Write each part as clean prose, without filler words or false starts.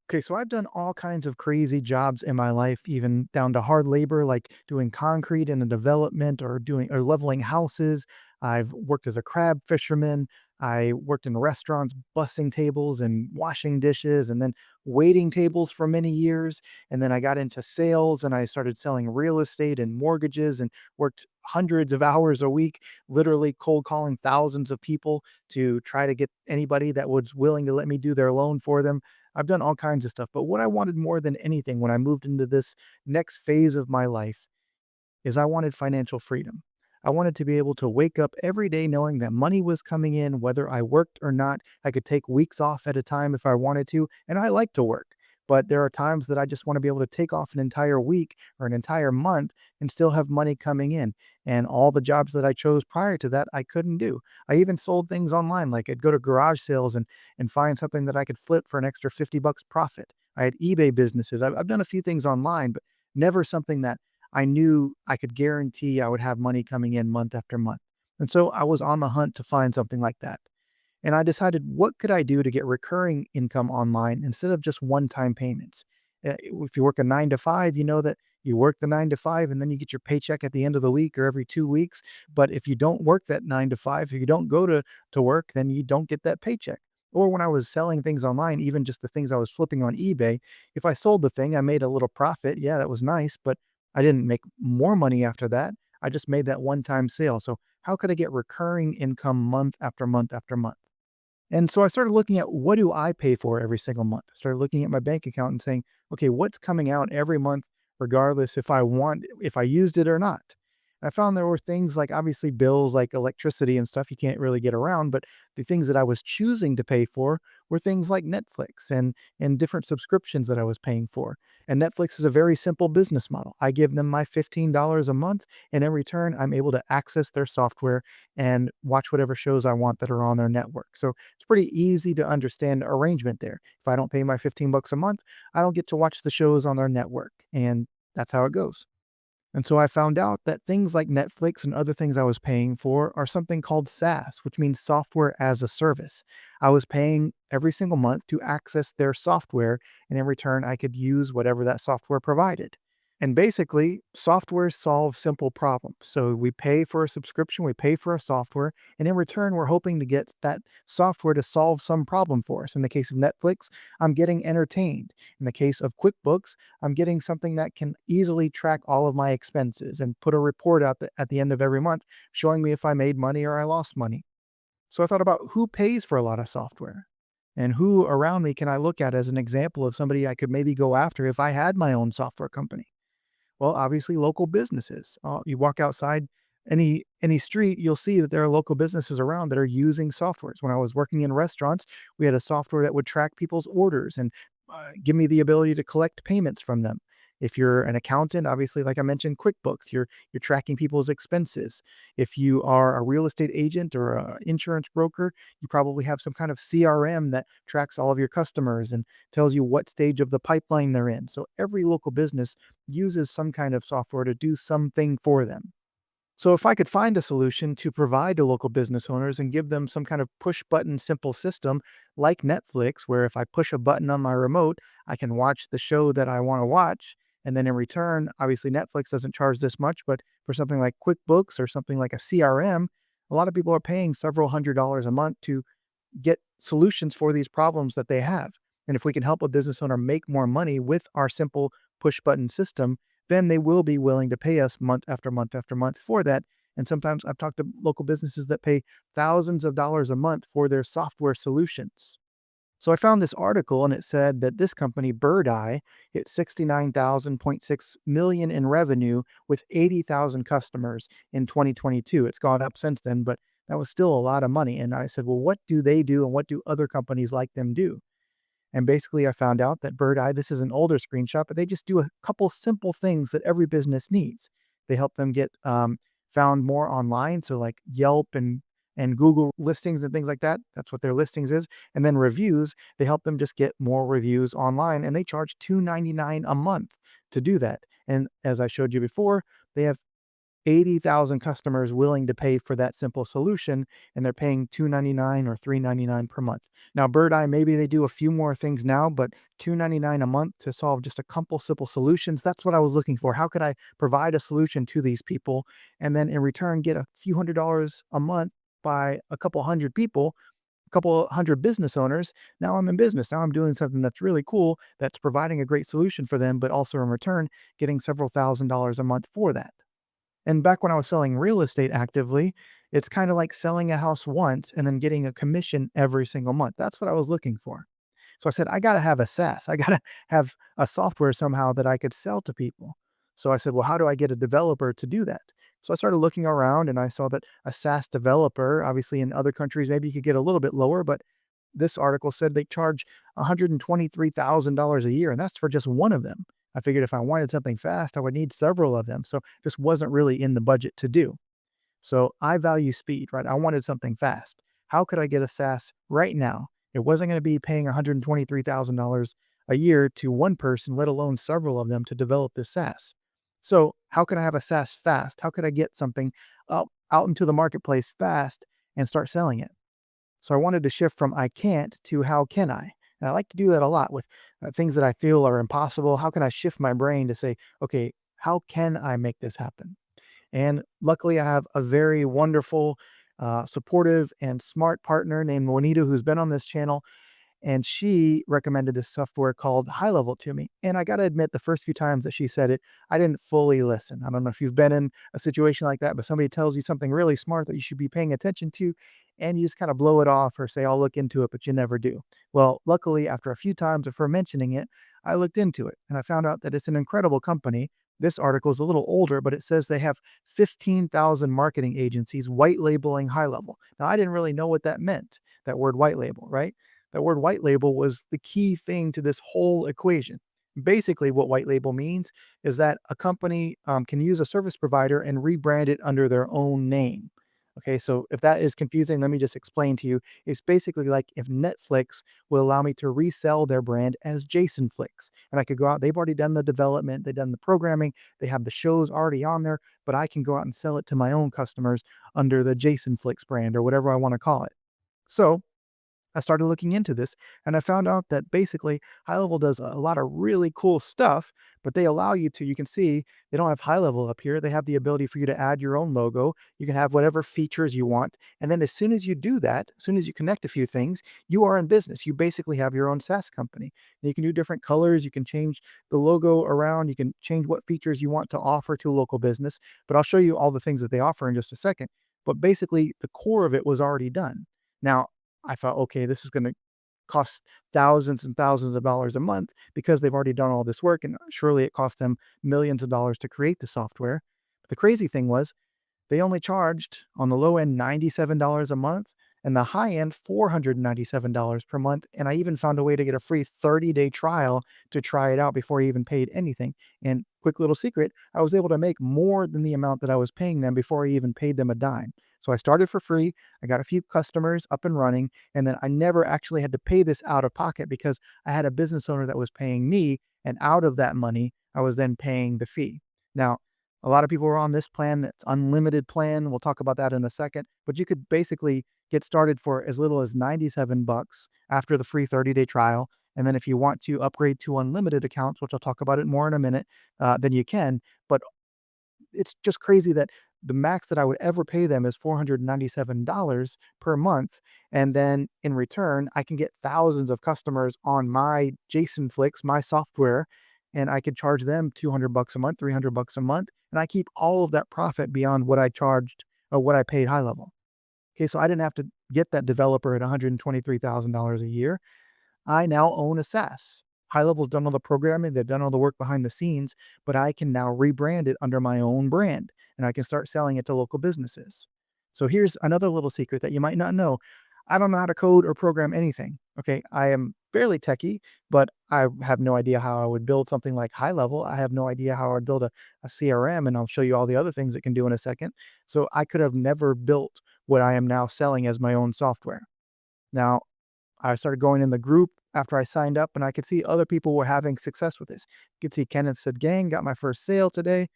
Okay, so I've done all kinds of crazy jobs in my life, even down to hard labor, like doing concrete in a development or doing or leveling houses. I've worked as a crab fisherman. I worked in restaurants, bussing tables and washing dishes, and then waiting tables for many years. And then I got into sales and I started selling real estate and mortgages and worked hundreds of hours a week, literally cold calling thousands of people to try to get anybody that was willing to let me do their loan for them. I've done all kinds of stuff, but what I wanted more than anything when I moved into this next phase of my life is I wanted financial freedom. I wanted to be able to wake up every day knowing that money was coming in, whether I worked or not. I could take weeks off at a time if I wanted to, and I like to work. But there are times that I just want to be able to take off an entire week or an entire month and still have money coming in. And all the jobs that I chose prior to that, I couldn't do. I even sold things online, like I'd go to garage sales and find something that I could flip for an extra 50 bucks profit. I had eBay businesses. I've done a few things online, but never something that I knew I could guarantee I would have money coming in month after month. And so I was on the hunt to find something like that. And I decided, what could I do to get recurring income online instead of just one-time payments? If you work a 9 to 5, you know that you work the 9 to 5 and then you get your paycheck at the end of the week or every 2 weeks. But if you don't work that 9 to 5, if you don't go to work, then you don't get that paycheck. Or when I was selling things online, even just the things I was flipping on eBay, if I sold the thing, I made a little profit. Yeah, that was nice, but I didn't make more money after that. I just made that one-time sale. So how could I get recurring income month after month after month? And so I started looking at, what do I pay for every single month? I started looking at my bank account and saying, okay, what's coming out every month, regardless if I used it or not. And I found there were things like, obviously, bills like electricity and stuff you can't really get around, but the things that I was choosing to pay for were things like Netflix and different subscriptions that I was paying for. And Netflix is a very simple business model. I give them my $15 a month, and in return, I'm able to access their software and watch whatever shows I want that are on their network. So it's pretty easy to understand arrangement there. If I don't pay my 15 bucks a month, I don't get to watch the shows on their network. And that's how it goes. And so I found out that things like Netflix and other things I was paying for are something called SaaS, which means software as a service. I was paying every single month to access their software, and in return, I could use whatever that software provided. And basically, software solves simple problems. So we pay for a subscription, we pay for a software, and in return, we're hoping to get that software to solve some problem for us. In the case of Netflix, I'm getting entertained. In the case of QuickBooks, I'm getting something that can easily track all of my expenses and put a report out at the end of every month showing me if I made money or I lost money. So I thought about, who pays for a lot of software and who around me can I look at as an example of somebody I could maybe go after if I had my own software company. Well, obviously, local businesses. You walk outside any street, you'll see that there are local businesses around that are using softwares. When I was working in restaurants, we had a software that would track people's orders and give me the ability to collect payments from them. If you're an accountant, obviously, like I mentioned, QuickBooks, you're tracking people's expenses. If you are a real estate agent or an insurance broker, you probably have some kind of CRM that tracks all of your customers and tells you what stage of the pipeline they're in. So every local business uses some kind of software to do something for them. So if I could find a solution to provide to local business owners and give them some kind of push button simple system like Netflix, where if I push a button on my remote, I can watch the show that I want to watch. And then in return, obviously Netflix doesn't charge this much, but for something like QuickBooks or something like a CRM, a lot of people are paying several $100s a month to get solutions for these problems that they have. And if we can help a business owner make more money with our simple push button system, then they will be willing to pay us month after month after month for that. And sometimes I've talked to local businesses that pay thousands of dollars a month for their software solutions. So I found this article and it said that this company, Bird Eye, hit 69,000.6 million in revenue with 80,000 customers in 2022. It's gone up since then, but that was still a lot of money. And I said, well, what do they do and what do other companies like them do? And basically, I found out that Bird Eye, this is an older screenshot, but they just do a couple simple things that every business needs. They help them get found more online. So, like Yelp and Google listings and things like that. That's what their listings is. And then reviews, they help them just get more reviews online. And they charge $2.99 a month to do that. And as I showed you before, they have 80,000 customers willing to pay for that simple solution, and they're paying $2.99 or $3.99 per month. Now, Bird Eye, maybe they do a few more things now, but $2.99 a month to solve just a couple simple solutions, that's what I was looking for. How could I provide a solution to these people and then in return get a few $100s a month by a couple hundred people, a couple hundred business owners? Now I'm in business. Now I'm doing something that's really cool, that's providing a great solution for them, but also in return getting several $1,000s a month for that. And back when I was selling real estate actively, it's kind of like selling a house once and then getting a commission every single month. That's what I was looking for. So I said, I got to have a SaaS. I got to have a software somehow that I could sell to people. So I said, well, how do I get a developer to do that? So I started looking around and I saw that a SaaS developer, obviously in other countries, maybe you could get a little bit lower, but this article said they charge $123,000 a year, and that's for just one of them. I figured if I wanted something fast, I would need several of them. So this wasn't really in the budget to do. So I value speed, right? I wanted something fast. How could I get a SaaS right now? It wasn't going to be paying $123,000 a year to one person, let alone several of them to develop this SaaS. So how could I have a SaaS fast? How could I get something out into the marketplace fast and start selling it? So I wanted to shift from I can't to how can I? And I like to do that a lot with things that I feel are impossible. How can I shift my brain to say, okay, how can I make this happen? And luckily, I have a very wonderful, supportive, and smart partner named Wanetah who's been on this channel, and she recommended this software called HighLevel to me. And I got to admit, the first few times that she said it, I didn't fully listen. I don't know if you've been in a situation like that, but somebody tells you something really smart that you should be paying attention to, and you just kind of blow it off or say, I'll look into it, but you never do. Well, luckily, after a few times of her mentioning it, I looked into it and I found out that it's an incredible company. This article is a little older, but it says they have 15,000 marketing agencies white labeling HighLevel. Now, I didn't really know what that meant, that word white label, right? That word white label was the key thing to this whole equation. Basically, what white label means is that a company can use a service provider and rebrand it under their own name. Okay, so if that is confusing, let me just explain to you. It's basically like if Netflix would allow me to resell their brand as Jason Flicks, and I could go out, they've already done the development, they've done the programming, they have the shows already on there, but I can go out and sell it to my own customers under the Jason Flicks brand or whatever I want to call it. So I started looking into this and I found out that basically HighLevel does a lot of really cool stuff, but they allow you to, you can see they don't have HighLevel up here. They have the ability for you to add your own logo. You can have whatever features you want. And then as soon as you do that, as soon as you connect a few things, you are in business. You basically have your own SaaS company. And you can do different colors. You can change the logo around. You can change what features you want to offer to a local business. But I'll show you all the things that they offer in just a second. But basically, the core of it was already done. Now, I thought, okay, this is going to cost thousands and thousands of dollars a month because they've already done all this work. And surely it cost them millions of dollars to create the software. But the crazy thing was, they only charged on the low end $97 a month and the high end $497 per month. And I even found a way to get a free 30-day trial to try it out before I even paid anything. And quick little secret, I was able to make more than the amount that I was paying them before I even paid them a dime. So I started for free. I got a few customers up and running, and then I never actually had to pay this out of pocket because I had a business owner that was paying me, and out of that money, I was then paying the fee. Now, a lot of people are on this plan that's unlimited plan. We'll talk about that in a second, but you could basically get started for as little as 97 bucks after the free 30-day trial. And then if you want to upgrade to unlimited accounts, which I'll talk about it more in a minute, then you can. But it's just crazy that the max that I would ever pay them is $497 per month. And then in return, I can get thousands of customers on my Jason Flicks, my software, and I could charge them 200 bucks a month, 300 bucks a month, and I keep all of that profit beyond what I charged or what I paid HighLevel. Okay, so I didn't have to get that developer at $123,000 a year. I now own a SaaS. HighLevel's done all the programming, they've done all the work behind the scenes, but I can now rebrand it under my own brand and I can start selling it to local businesses. So here's another little secret that you might not know. I don't know how to code or program anything. Okay, I am fairly techie, but I have no idea how I would build something like HighLevel. I have no idea how I'd build a CRM, and I'll show you all the other things it can do in a second. So I could have never built what I am now selling as my own software. Now, I started going in the group after I signed up, and I could see other people were having success with this. You could see Kenneth said, gang, got my first sale today.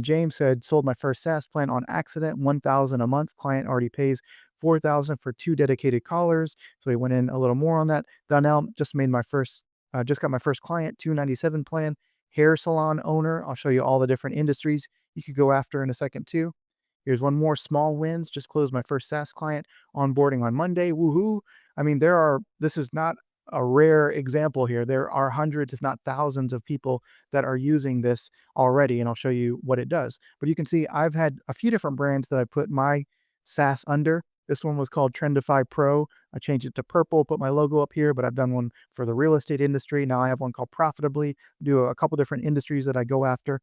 James said, sold my first SaaS plan on accident, 1,000 a month. Client already pays 4,000 for 2 dedicated callers. So he went in a little more on that. Donnell just got my first client, 297 plan. Hair salon owner. I'll show you all the different industries you could go after in a second too. Here's one more, small wins. Just closed my first SaaS client, onboarding on Monday. Woohoo. I mean, this is not a rare example here. There are hundreds, if not thousands, of people that are using this already, and I'll show you what it does. But you can see I've had a few different brands that I put my SaaS under. This one was called Trendify Pro. I changed it to purple, put my logo up here, but I've done one for the real estate industry. Now I have one called Profitably. Do a couple different industries that I go after.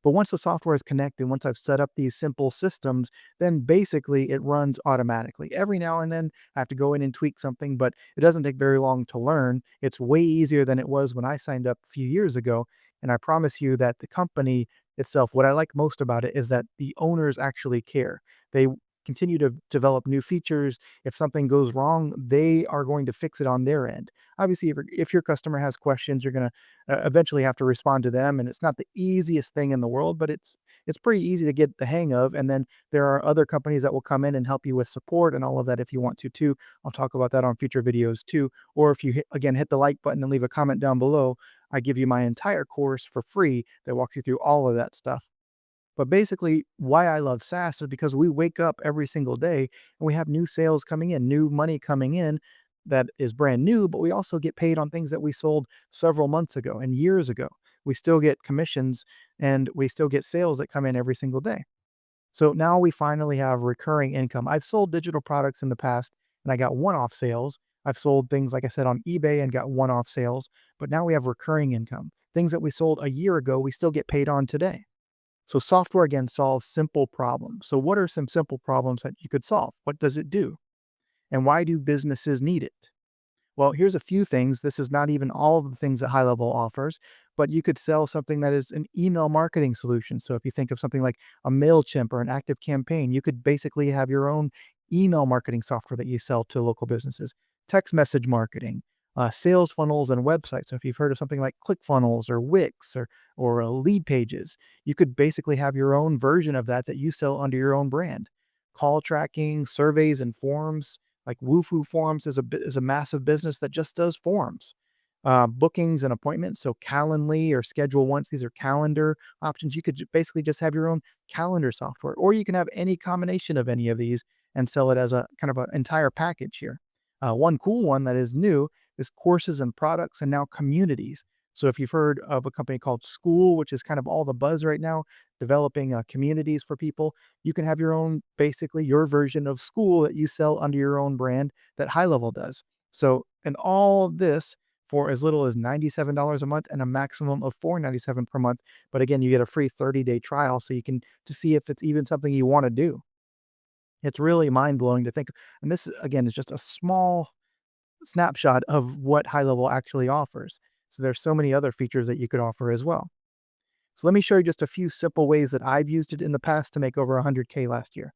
But once the software is connected, once I've set up these simple systems, then basically it runs automatically. Every now and then I have to go in and tweak something, but it doesn't take very long to learn. It's way easier than it was when I signed up a few years ago. And I promise you that the company itself, what I like most about it is that the owners actually care. They continue to develop new features. If something goes wrong, they are going to fix it on their end. Obviously, if your customer has questions, you're going to eventually have to respond to them, and it's not the easiest thing in the world, but it's pretty easy to get the hang of. And then there are other companies that will come in and help you with support and all of that if you want to too. I'll talk about that on future videos too. Or if you hit the like button and leave a comment down below, I give you my entire course for free that walks you through all of that stuff. But basically, why I love SaaS is because we wake up every single day and we have new sales coming in, new money coming in that is brand new, but we also get paid on things that we sold several months ago and years ago. We still get commissions and we still get sales that come in every single day. So now we finally have recurring income. I've sold digital products in the past and I got one off sales. I've sold things, like I said, on eBay and got one off sales, but now we have recurring income. Things that we sold a year ago, we still get paid on today. So software again solves simple problems. So what are some simple problems that you could solve? What does it do? And why do businesses need it? Well, here's a few things. This is not even all of the things that HighLevel offers, but you could sell something that is an email marketing solution. So if you think of something like a MailChimp or an Active Campaign, you could basically have your own email marketing software that you sell to local businesses. Text message marketing, sales funnels and websites. So if you've heard of something like ClickFunnels or Wix or Lead Pages, you could basically have your own version of that that you sell under your own brand. Call tracking, surveys and forms, like Woofu Forms is a massive business that just does forms. Bookings and appointments, so Calendly or Schedule Once, these are calendar options. You could basically just have your own calendar software, or you can have any combination of any of these and sell it as a kind of an entire package here. One cool one that is new is courses and products and now communities. So if you've heard of a company called School, which is kind of all the buzz right now, developing communities for people, you can have your own, basically your version of School that you sell under your own brand that HighLevel does. So, and all this for as little as $97 a month and a maximum of $497 per month. But again, you get a free 30-day trial so you can to see if it's even something you want to do. It's really mind blowing to think. And this again is just a small snapshot of what HighLevel actually offers. So there's so many other features that you could offer as well. So let me show you just a few simple ways that I've used it in the past to make over 100K last year.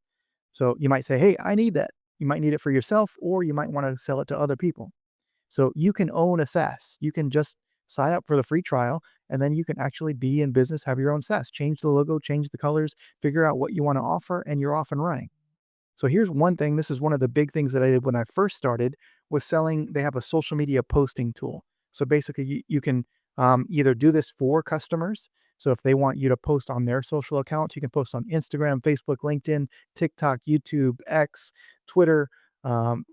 So you might say, hey, I need that. You might need it for yourself, or you might want to sell it to other people. So you can own a SaaS. You can just sign up for the free trial, and then you can actually be in business, have your own SaaS, change the logo, change the colors, figure out what you want to offer, and you're off and running. So here's one thing. This is one of the big things that I did when I first started was selling. They have a social media posting tool. So basically, you can either do this for customers. So if they want you to post on their social accounts, you can post on Instagram, Facebook, LinkedIn, TikTok, YouTube, X, Twitter, um,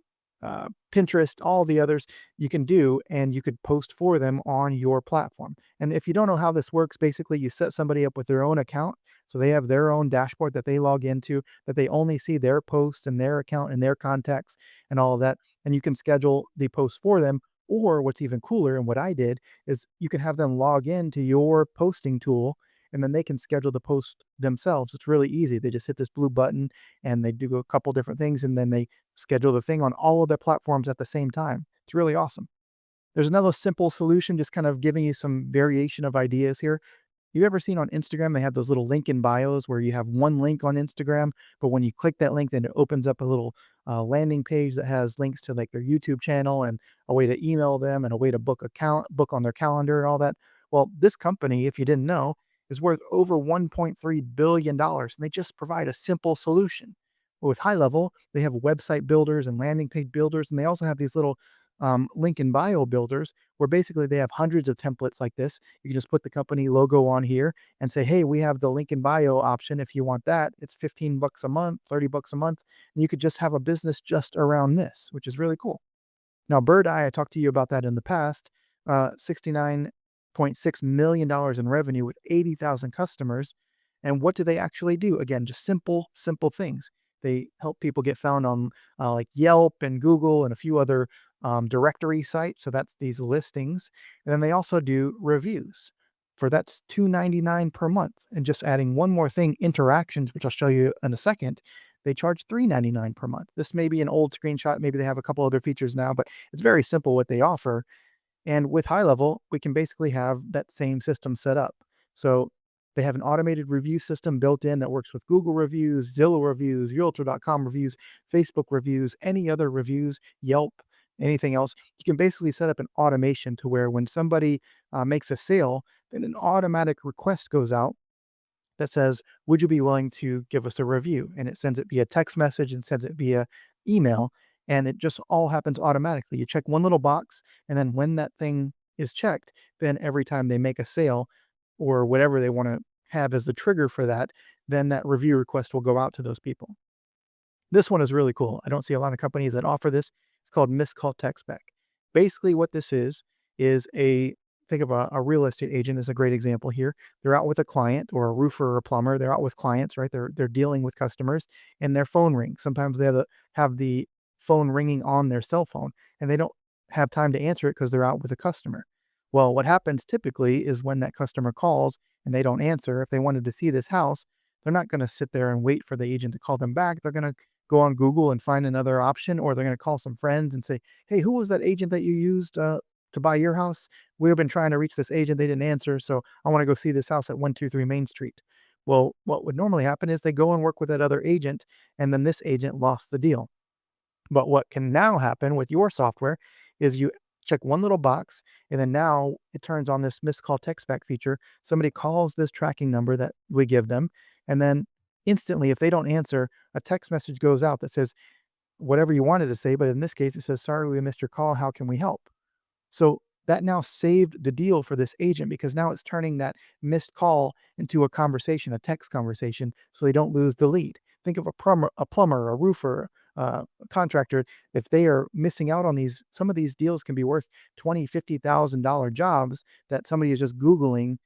Pinterest, all the others you can do, and you could post for them on your platform. And if you don't know how this works, basically you set somebody up with their own account. So they have their own dashboard that they log into, that they only see their posts and their account and their contacts and all of that. And you can schedule the posts for them. Or what's even cooler, and what I did, is you can have them log in to your posting tool and then they can schedule the post themselves. It's really easy. They just hit this blue button and they do a couple different things and then they schedule the thing on all of their platforms at the same time. It's really awesome. There's another simple solution, just kind of giving you some variation of ideas here. You've ever seen on Instagram, they have those little link in bios where you have one link on Instagram, but when you click that link, then it opens up a little landing page that has links to like their YouTube channel and a way to email them and a way to book on their calendar and all that. Well, this company, if you didn't know, is worth over $1.3 billion, and they just provide a simple solution. With HighLevel, they have website builders and landing page builders, and they also have these little link in bio builders where basically they have hundreds of templates like this. You can just put the company logo on here and say, hey, we have the link in bio option. If you want that, it's 15 bucks a month, 30 bucks a month. And you could just have a business just around this, which is really cool. Now, Bird Eye, I talked to you about that in the past, $69.6 million in revenue with 80,000 customers. And what do they actually do? Again, just simple things. They help people get found on like Yelp and Google and a few other directory sites. So that's these listings. And then they also do reviews. For that's $2.99 per month. And just adding one more thing, interactions, which I'll show you in a second, they charge $3.99 per month. This may be an old screenshot. Maybe they have a couple other features now, but it's very simple what they offer. And with HighLevel, we can basically have that same system set up. So they have an automated review system built in that works with Google reviews, Zillow reviews, Realtor.com reviews, Facebook reviews, any other reviews, Yelp, anything else. You can basically set up an automation to where when somebody makes a sale, then an automatic request goes out that says, would you be willing to give us a review? And it sends it via text message and sends it via email. And it just all happens automatically. You check one little box, and then when that thing is checked, then every time they make a sale or whatever they want to have as the trigger for that, then that review request will go out to those people. This one is really cool. I don't see a lot of companies that offer this. It's called Missed Call Text Back. Basically, what this is a think of a real estate agent as a great example here. They're out with a client or a roofer or a plumber. They're out with clients, right? They're dealing with customers, and their phone rings. Sometimes they have the phone ringing on their cell phone, and they don't have time to answer it because they're out with a customer. Well, what happens typically is when that customer calls and they don't answer, if they wanted to see this house, they're not going to sit there and wait for the agent to call them back. They're going to go on Google and find another option, or they're going to call some friends and say, hey, who was that agent that you used to buy your house? We've been trying to reach this agent. They didn't answer. So I want to go see this house at 123 Main Street. Well, what would normally happen is they go and work with that other agent, and then this agent lost the deal. But what can now happen with your software is you check one little box, and then now it turns on this missed call text back feature. Somebody calls this tracking number that we give them, and then instantly, if they don't answer, a text message goes out that says whatever you wanted to say, but in this case, it says, sorry, we missed your call. How can we help? So that now saved the deal for this agent because now it's turning that missed call into a conversation, a text conversation, so they don't lose the lead. Think of a plumber, a roofer, a contractor. If they are missing out on these, some of these deals can be worth $20,000, $50,000 jobs that somebody is just Googling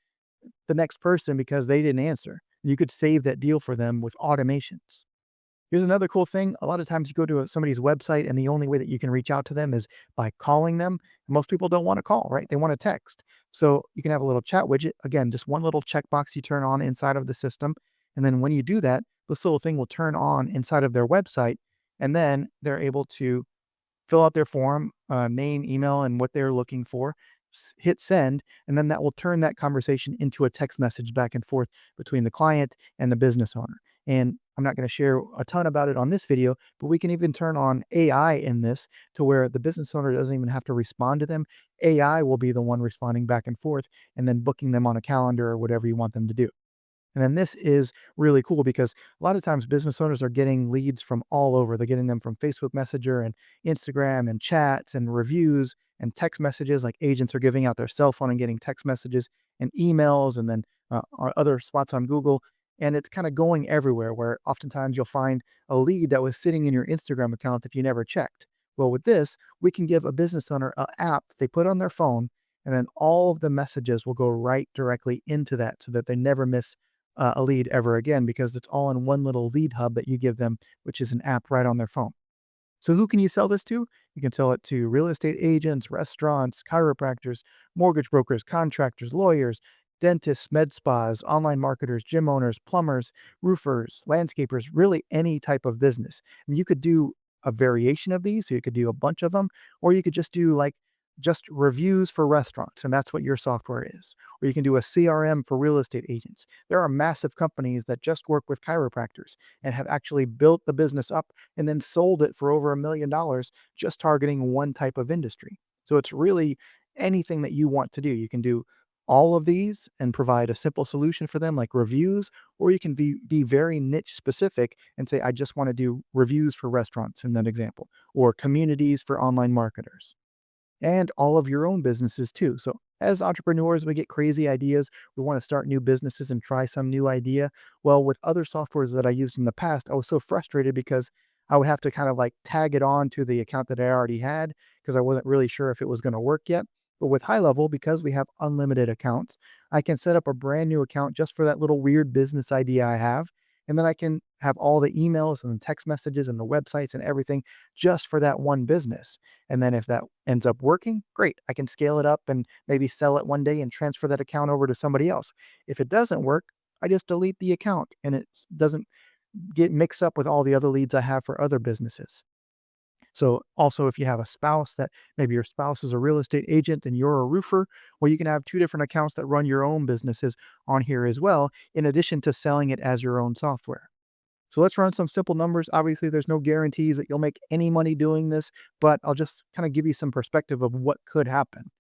the next person because they didn't answer. You could save that deal for them with automations. Here's another cool thing. A lot of times you go to somebody's website and the only way that you can reach out to them is by calling them. Most people don't want to call, right? They want to text. So you can have a little chat widget. Again, just one little checkbox you turn on inside of the system. And then when you do that, this little thing will turn on inside of their website. And then they're able to fill out their form, name, email, and what they're looking for, hit send, and then that will turn that conversation into a text message back and forth between the client and the business owner. And I'm not going to share a ton about it on this video, but we can even turn on AI in this to where the business owner doesn't even have to respond to them. AI will be the one responding back and forth and then booking them on a calendar or whatever you want them to do. And then this is really cool because a lot of times business owners are getting leads from all over. They're getting them from Facebook Messenger and Instagram and chats and reviews and text messages. Like agents are giving out their cell phone and getting text messages and emails, and then other spots on Google. And it's kind of going everywhere where oftentimes you'll find a lead that was sitting in your Instagram account that you never checked. Well, with this, we can give a business owner an app that they put on their phone, and then all of the messages will go right directly into that so that they never miss a lead ever again because it's all in one little lead hub that you give them, which is an app right on their phone. So who can you sell this to? You can sell it to real estate agents, restaurants, chiropractors, mortgage brokers, contractors, lawyers, dentists, med spas, online marketers, gym owners, plumbers, roofers, landscapers, really any type of business. And you could do a variation of these, so you could do a bunch of them, or you could just do like just reviews for restaurants, and that's what your software is. Or you can do a CRM for real estate agents. There are massive companies that just work with chiropractors and have actually built the business up and then sold it for over $1 million just targeting one type of industry. So it's really anything that you want to do. You can do all of these and provide a simple solution for them like reviews, or you can be very niche specific and say, I just want to do reviews for restaurants in that example, or communities for online marketers and all of your own businesses too. So, as entrepreneurs, we get crazy ideas. We want to start new businesses and try some new idea. Well, with other softwares that I used in the past, I was so frustrated because I would have to kind of like tag it on to the account that I already had because I wasn't really sure if it was going to work yet. But with High Level, because we have unlimited accounts, I can set up a brand new account just for that little weird business idea I have. And then I can have all the emails and the text messages and the websites and everything just for that one business. And then if that ends up working, great. I can scale it up and maybe sell it one day and transfer that account over to somebody else. If it doesn't work, I just delete the account and it doesn't get mixed up with all the other leads I have for other businesses. So also if you have a spouse that maybe your spouse is a real estate agent and you're a roofer, well, you can have two different accounts that run your own businesses on here as well, in addition to selling it as your own software. So let's run some simple numbers. Obviously, there's no guarantees that you'll make any money doing this, but I'll just kind of give you some perspective of what could happen.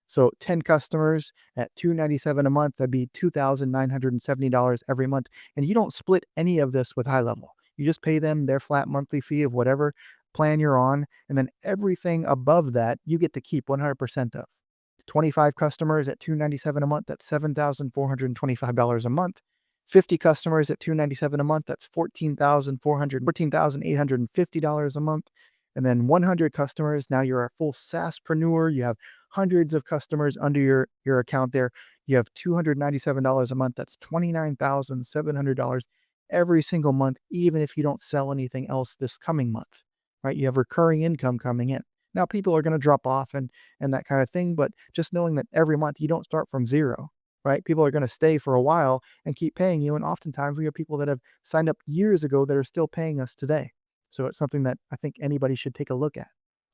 So 10 customers at $297 a month, that'd be $2,970 every month. And you don't split any of this with High Level. You just pay them their flat monthly fee of whatever plan you're on. And then everything above that, you get to keep 100% of. 25 customers at $297 a month, that's $7,425 a month. 50 customers at $297 a month, that's $14,850 a month. And then 100 customers, now you're a full SaaSpreneur. You have hundreds of customers under your account there. You have $297 a month. That's $29,700 every single month, even if you don't sell anything else this coming month, right? You have recurring income coming in. Now, people are going to drop off and that kind of thing, but just knowing that every month you don't start from zero, right? People are going to stay for a while and keep paying you. And oftentimes we have people that have signed up years ago that are still paying us today. So it's something that I think anybody should take a look at.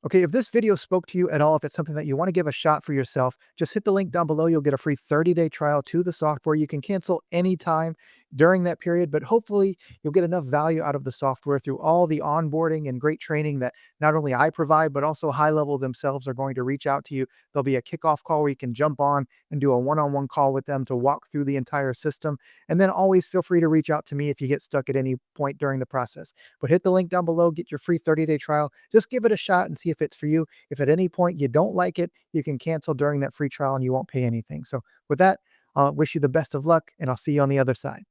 Okay, if this video spoke to you at all, if it's something that you want to give a shot for yourself, just hit the link down below. You'll get a free 30-day trial to the software. You can cancel anytime during that period, but hopefully you'll get enough value out of the software through all the onboarding and great training that not only I provide, but also High Level themselves are going to reach out to you. There'll be a kickoff call where you can jump on and do a one-on-one call with them to walk through the entire system. And then always feel free to reach out to me if you get stuck at any point during the process. But hit the link down below, get your free 30-day trial. Just give it a shot and see if it's for you. If at any point you don't like it, you can cancel during that free trial and you won't pay anything. So with that, I'll wish you the best of luck and I'll see you on the other side.